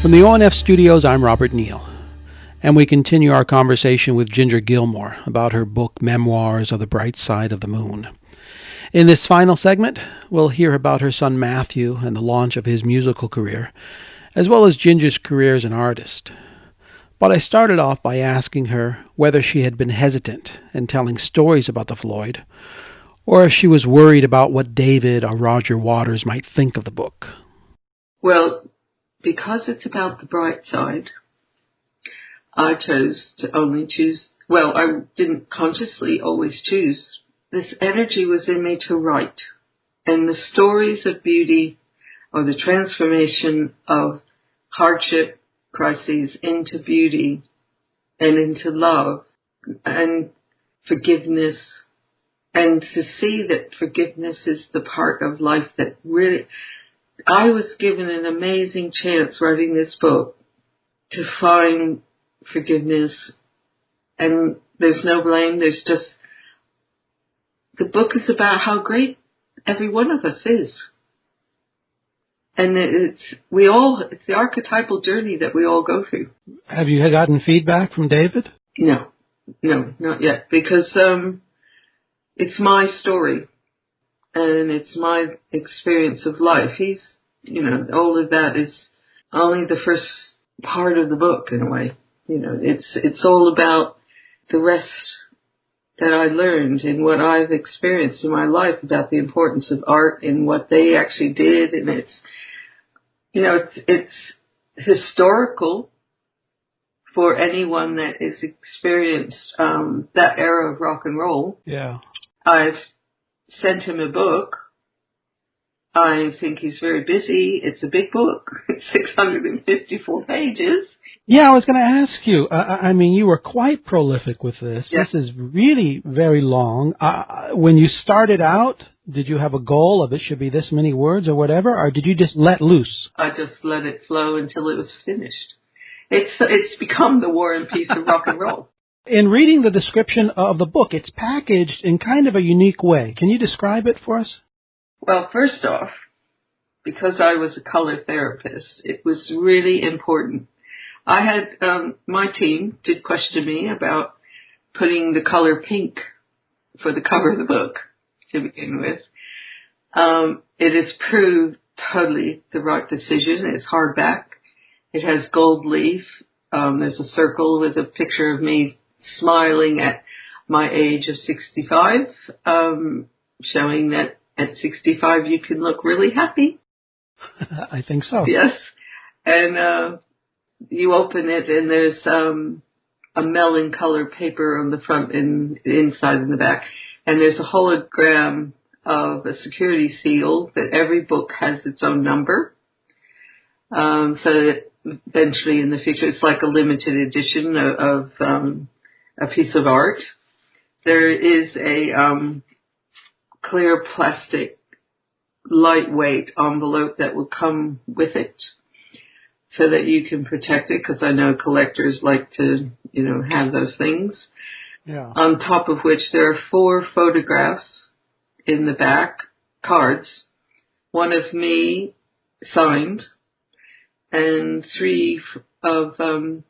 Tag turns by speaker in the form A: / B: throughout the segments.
A: From the ONF studios, I'm Robert Neal, and we continue our conversation with Ginger Gilmour about her book Memoirs of the Bright Side of the Moon. In this final segment, we'll hear about her son Matthew and the launch of his musical career, as well as Ginger's career as an artist. But I started off by asking her whether she had been hesitant in telling stories about the Floyd, or if she was worried about what David or Roger Waters might think of the book.
B: Well, because it's about the bright side, I chose to only choose, well, I didn't consciously always choose. This energy was in me to write. And the stories of beauty, or the transformation of hardship, crises into beauty and into love and forgiveness, and to see that forgiveness is the part of life that really, I was given an amazing chance writing this book to find forgiveness, and there's no blame, there's just, the book is about how great every one of us is. And it's the archetypal journey that we all go through.
A: Have you gotten feedback from David?
B: No, not yet, because it's my story. And it's my experience of life. He's, all of that is only the first part of the book in a way. It's all about the rest that I learned and what I've experienced in my life about the importance of art and what they actually did. And it's historical for anyone that has experienced that era of rock and roll.
A: Yeah.
B: I've sent him a book. I think he's very busy. It's a big book. It's 654 pages.
A: Yeah, I was going to ask you. You were quite prolific with this.
B: Yeah.
A: This is really very long. When you started out, did you have a goal of it should be this many words or whatever, or did you just let loose?
B: I just let it flow until it was finished. It's become the War and Peace of rock and roll.
A: In reading the description of the book, it's packaged in kind of a unique way. Can you describe it for us?
B: Well, first off, because I was a color therapist, it was really important. I had, my team did question me about putting the color pink for the cover of the book to begin with. It has proved totally the right decision. It's hardback. It has gold leaf. There's a circle with a picture of me smiling at my age of 65, showing that at 65 you can look really happy.
A: I think so.
B: Yes. And you open it and there's a melon color paper on the front and inside and the back. And there's a hologram of a security seal that every book has its own number. So that eventually in the future it's like a limited edition of a piece of art. There is a clear plastic lightweight envelope that will come with it so that you can protect it, because I know collectors like to, have those things.
A: Yeah.
B: On top of which there are 4 photographs in the back, cards, one of me signed, and 3 of 2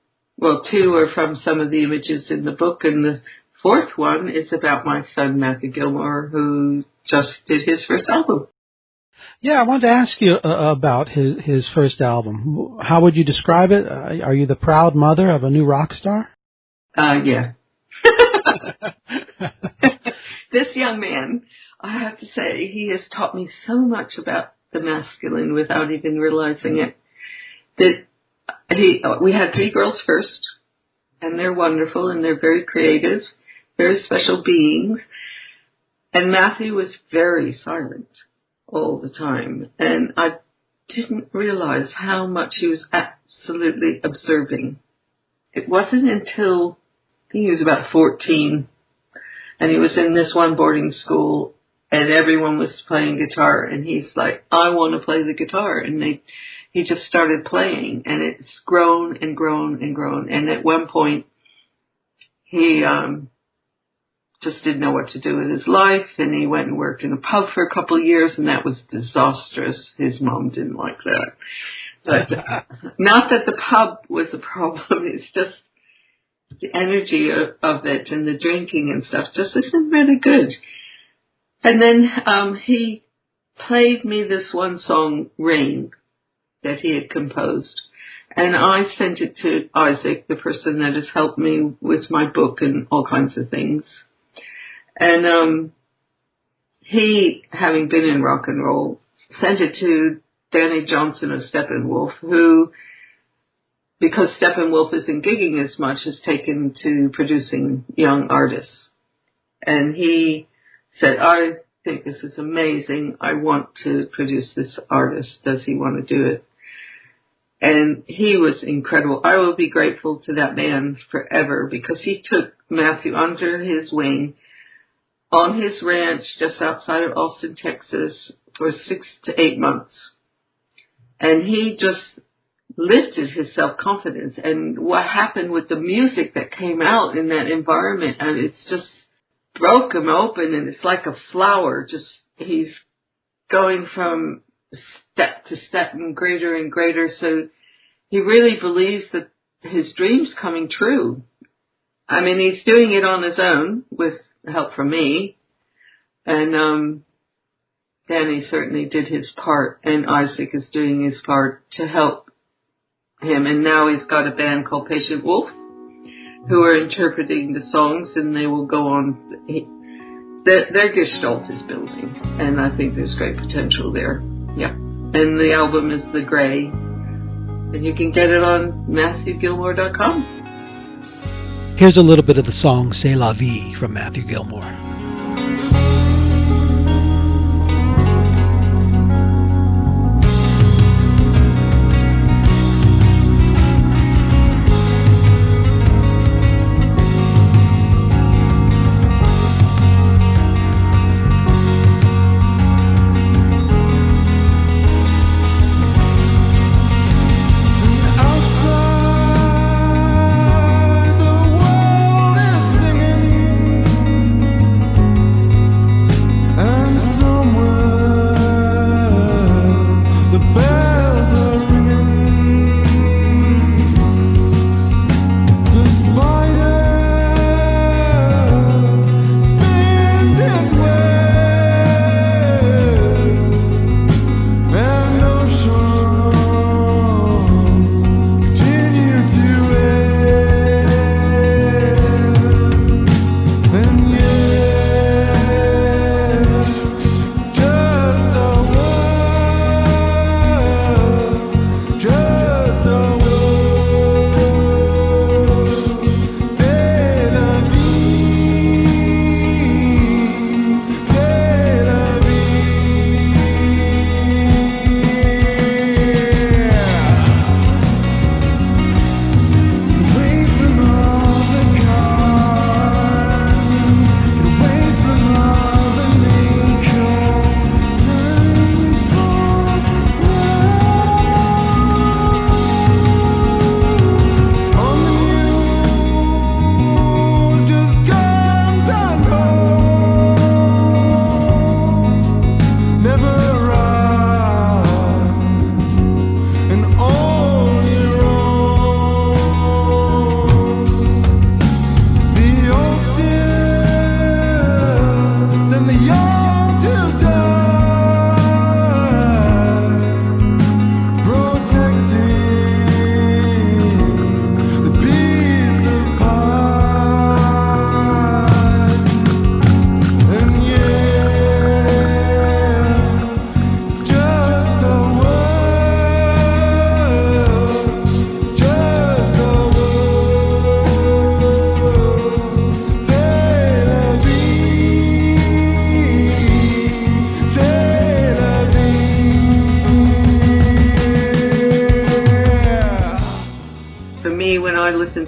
B: are from some of the images in the book, and the 4th one is about my son, Matthew Gilmour, who just did his first album.
A: Yeah, I wanted to ask you about his first album. How would you describe it? Are you the proud mother of a new rock star?
B: Yeah. This young man, I have to say, he has taught me so much about the masculine without even realizing it. We had 3 girls first, and they're wonderful, and they're very creative, very special beings. And Matthew was very silent all the time, and I didn't realize how much he was absolutely observing. It wasn't until I think he was about 14, and he was in this one boarding school, and everyone was playing guitar, and he's like, I want to play the guitar, and he just started playing, and it's grown and grown and grown, and at one point he just didn't know what to do with his life, and he went and worked in a pub for a couple of years, and that was disastrous. His mom didn't like that. But not that the pub was the problem. It's just the energy of it and the drinking and stuff just isn't really good. And then he played me this one song, Rain, that he had composed. And I sent it to Isaac, the person that has helped me with my book and all kinds of things. And he, having been in rock and roll, sent it to Danny Johnson of Steppenwolf, who, because Steppenwolf isn't gigging as much, has taken to producing young artists. And he said, I think this is amazing. I want to produce this artist. Does he want to do it? And he was incredible. I will be grateful to that man forever, because he took Matthew under his wing on his ranch just outside of Austin, Texas, for 6 to 8 months. And he just lifted his self-confidence. And what happened with the music that came out in that environment, and it's just broke him open, and it's like a flower. Just, he's going from step to step and greater. So he really believes that his dream's coming true. I mean, he's doing it on his own with help from me. And Danny certainly did his part, and Isaac is doing his part to help him. And now he's got a band called Patient Wolf, who are interpreting the songs, and they will go on. Their gestalt is building, and I think there's great potential there. Yeah. And the album is The Gray, and you can get it on MatthewGilmour.com.
A: Here's a little bit of the song C'est la vie from Matthew Gilmour.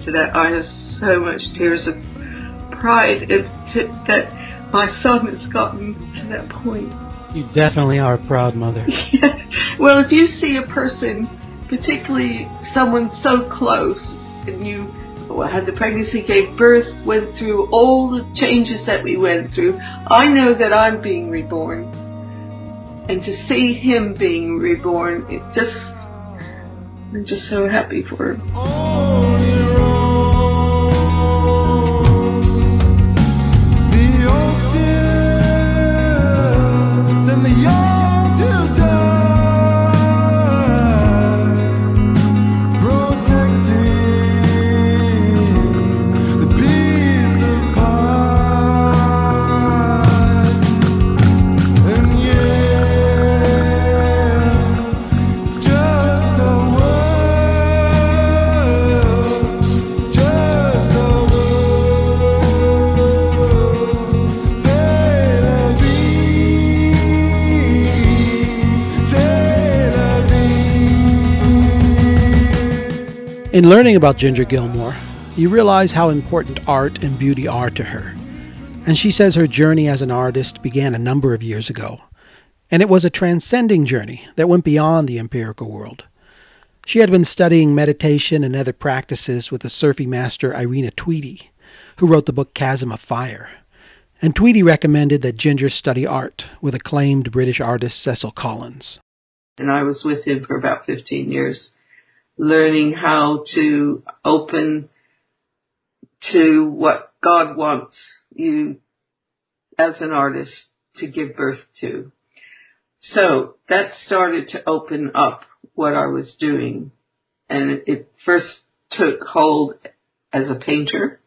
B: To that, I have so much tears of pride that my son has gotten to that point.
A: You definitely are a proud mother.
B: Yeah. Well, if you see a person, particularly someone so close, and you had the pregnancy, gave birth, went through all the changes that we went through, I know that I'm being reborn. And to see him being reborn, it just, I'm just so happy for her.
A: In learning about Ginger Gilmour, you realize how important art and beauty are to her. And she says her journey as an artist began a number of years ago, and it was a transcending journey that went beyond the empirical world. She had been studying meditation and other practices with the Sufi master Irina Tweedy, who wrote the book Chasm of Fire. And Tweedy recommended that Ginger study art with acclaimed British artist Cecil Collins.
B: And I was with him for about 15 years, learning how to open to what God wants you as an artist to give birth to. So that started to open up what I was doing. And it first took hold as a painter,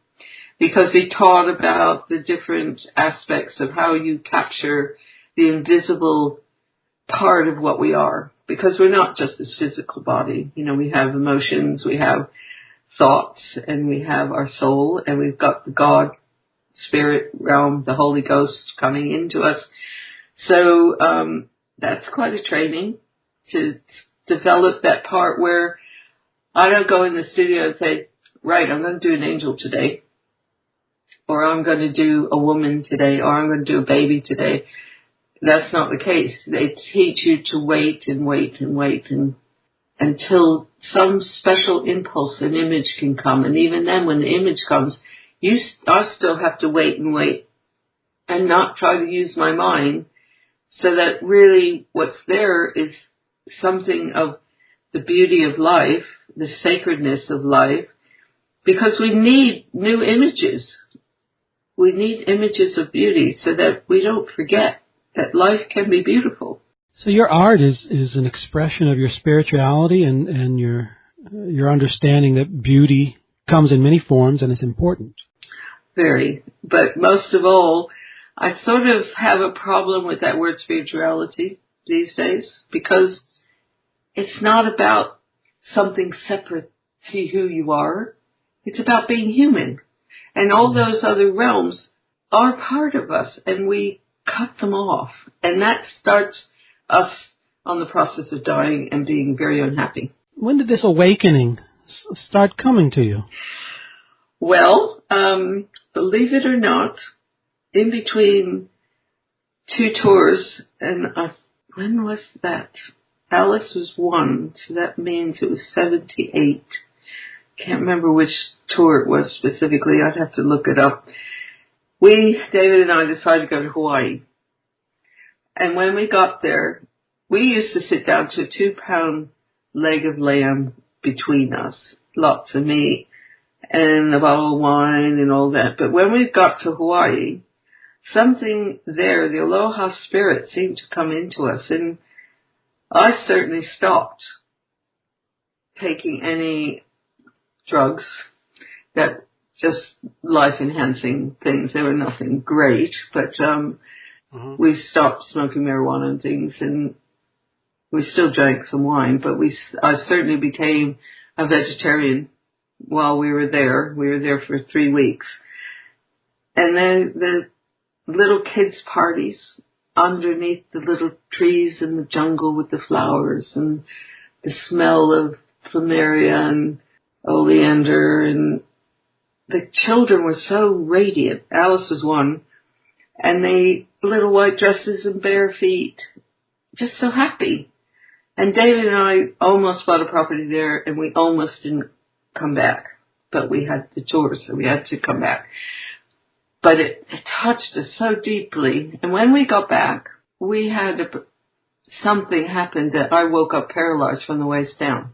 B: because he taught about the different aspects of how you capture the invisible part of what we are. Because we're not just this physical body. You know, we have emotions, we have thoughts, and we have our soul, and we've got the God, spirit realm, the Holy Ghost coming into us. So that's quite a training to develop that part where I don't go in the studio and say, right, I'm going to do an angel today, or I'm going to do a woman today, or I'm going to do a baby today. That's not the case. They teach you to wait and wait and wait until some special impulse, an image can come. And even then, when the image comes, I still have to wait and wait and not try to use my mind, so that really what's there is something of the beauty of life, the sacredness of life, because we need new images. We need images of beauty so that we don't forget that life can be beautiful.
A: So your art is an expression of your spirituality and your understanding that beauty comes in many forms and is important.
B: Very. But most of all, I sort of have a problem with that word spirituality these days, because it's not about something separate to who you are. It's about being human. And all those other realms are part of us, and we cut them off. And that starts us on the process of dying and being very unhappy.
A: When did this awakening start coming to you?
B: Well, believe it or not, in between two tours, and when was that? Alice was 1, so that means it was 78. Can't remember which tour it was specifically. I'd have to look it up. David and I decided to go to Hawaii. And when we got there, we used to sit down to a 2-pound leg of lamb between us, lots of meat, and a bottle of wine and all that. But when we got to Hawaii, something there, the aloha spirit seemed to come into us. And I certainly stopped taking any drugs, that just life-enhancing things. They were nothing great, but we stopped smoking marijuana and things, and we still drank some wine, but I certainly became a vegetarian while we were there. We were there for 3 weeks. And then the little kids' parties underneath the little trees in the jungle with the flowers, and the smell of plumeria and oleander, and the children were so radiant. Alice was 1, and they little white dresses and bare feet, just so happy. And David and I almost bought a property there, and we almost didn't come back, but we had the tour, so we had to come back. But it touched us so deeply. And when we got back, something happened that I woke up paralyzed from the waist down.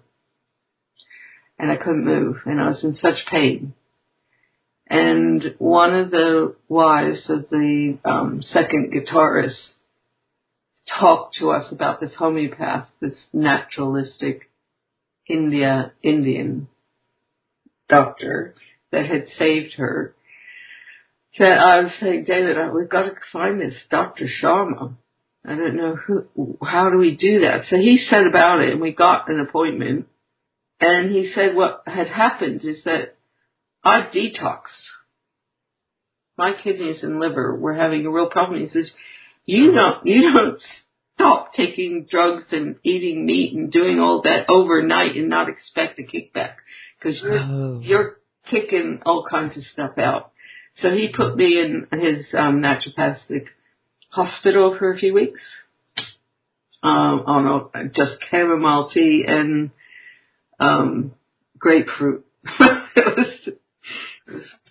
B: and I couldn't move, and I was in such pain. And one of the wives of the second guitarist talked to us about this homeopath, this naturalistic Indian doctor that had saved her. That I was saying, David, we've got to find this Dr. Sharma. I don't know how do we do that? So he said about it, and we got an appointment. And he said what had happened is that I detoxed. My kidneys and liver were having a real problem. He says, you don't stop taking drugs and eating meat and doing all that overnight and not expect a kickback, because you're kicking all kinds of stuff out. So he put me in his naturopathic hospital for a few weeks on just chamomile tea and grapefruit.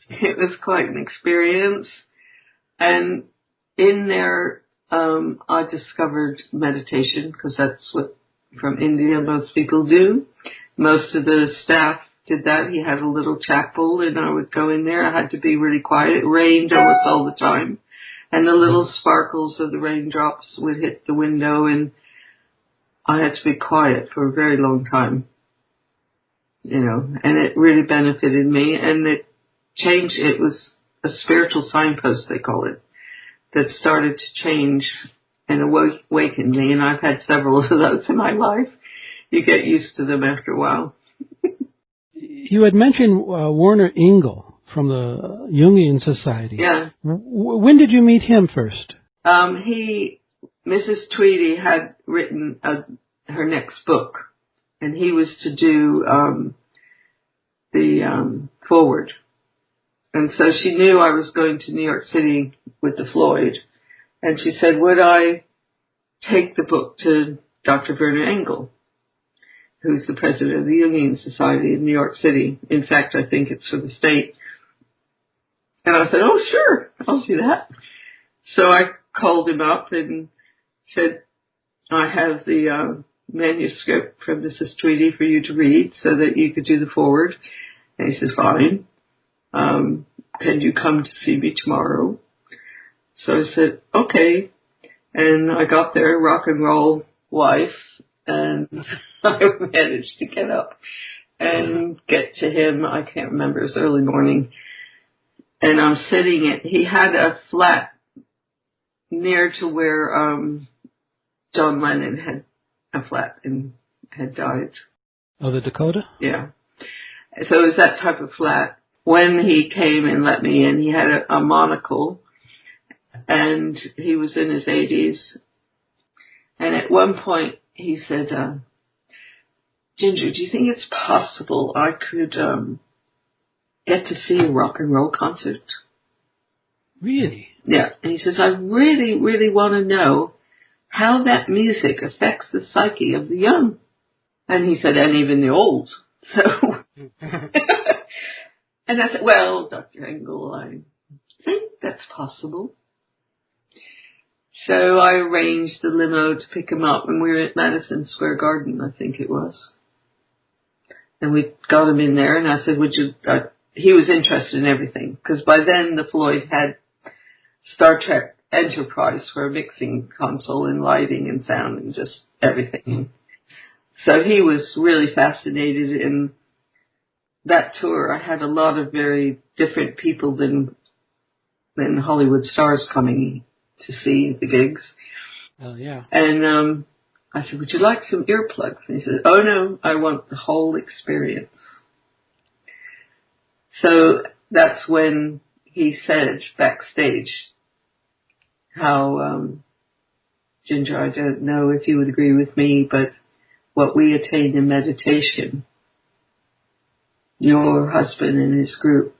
B: It was quite an experience. And in there, I discovered meditation, because that's what from India most people do. Most of the staff did that. He had a little chapel, and I would go in there. I had to be really quiet. It rained almost all the time, and the little sparkles of the raindrops would hit the window, and I had to be quiet for a very long time, and it really benefited me, and it changed. It was a spiritual signpost, they call it, that started to change and awaken me, and I've had several of those in my life. You get used to them after a while.
A: You had mentioned Werner Engel from the Jungian Society.
B: Yeah.
A: When did you meet him first?
B: Mrs. Tweedy had written her next book, and he was to do the foreword. And so she knew I was going to New York City with the Floyd, and she said, would I take the book to Dr. Werner Engel, who's the president of the Jungian Society in New York City. In fact, I think it's for the state. And I said, oh, sure, I'll do that. So I called him up and said, I have the manuscript from Mrs. Tweedy for you to read so that you could do the foreword. And he says, fine. Can you come to see me tomorrow? So I said, okay. And I got there, rock and roll wife, and I managed to get up and get to him. I can't remember, it was early morning. And I'm sitting he had a flat near to where John Lennon had a flat and had died.
A: Oh, the Dakota?
B: Yeah. So it was that type of flat. When he came and let me in, he had a monocle, and he was in his 80s. And at one point he said, Ginger, do you think it's possible I could get to see a rock and roll concert?
A: Really?
B: Yeah. And he says, I really, really want to know how that music affects the psyche of the young. And he said, and even the old. So, and I said, well, Dr. Engel, I think that's possible. So I arranged the limo to pick him up, and we were at Madison Square Garden, I think it was. And we got him in there, and I said, he was interested in everything, because by then the Floyd had Star Trek Enterprise for a mixing console and lighting and sound and just everything. Mm. So he was really fascinated in that tour. I had a lot of very different people than Hollywood stars coming to see the gigs.
A: Oh, yeah.
B: And I said, would you like some earplugs? And he said, oh, no, I want the whole experience. So that's when he said backstage how, Ginger, I don't know if you would agree with me, but what we attain in meditation, your husband and his group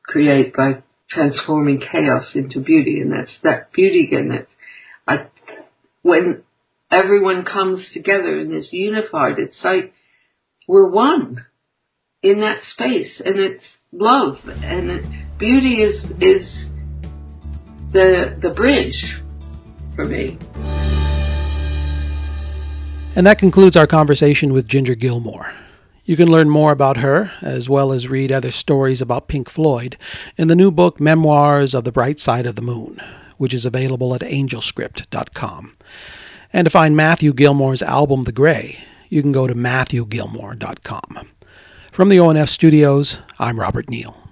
B: create by transforming chaos into beauty. And that's that beauty again. When everyone comes together and is unified, it's like we're one in that space, and it's love, and beauty is the bridge for me.
A: And that concludes our conversation with Ginger Gilmour. You can learn more about her, as well as read other stories about Pink Floyd, in the new book Memoirs of the Bright Side of the Moon, which is available at angelscript.com. And to find Matthew Gilmour's album The Gray, you can go to matthewgilmour.com. From the ONF studios, I'm Robert Neal.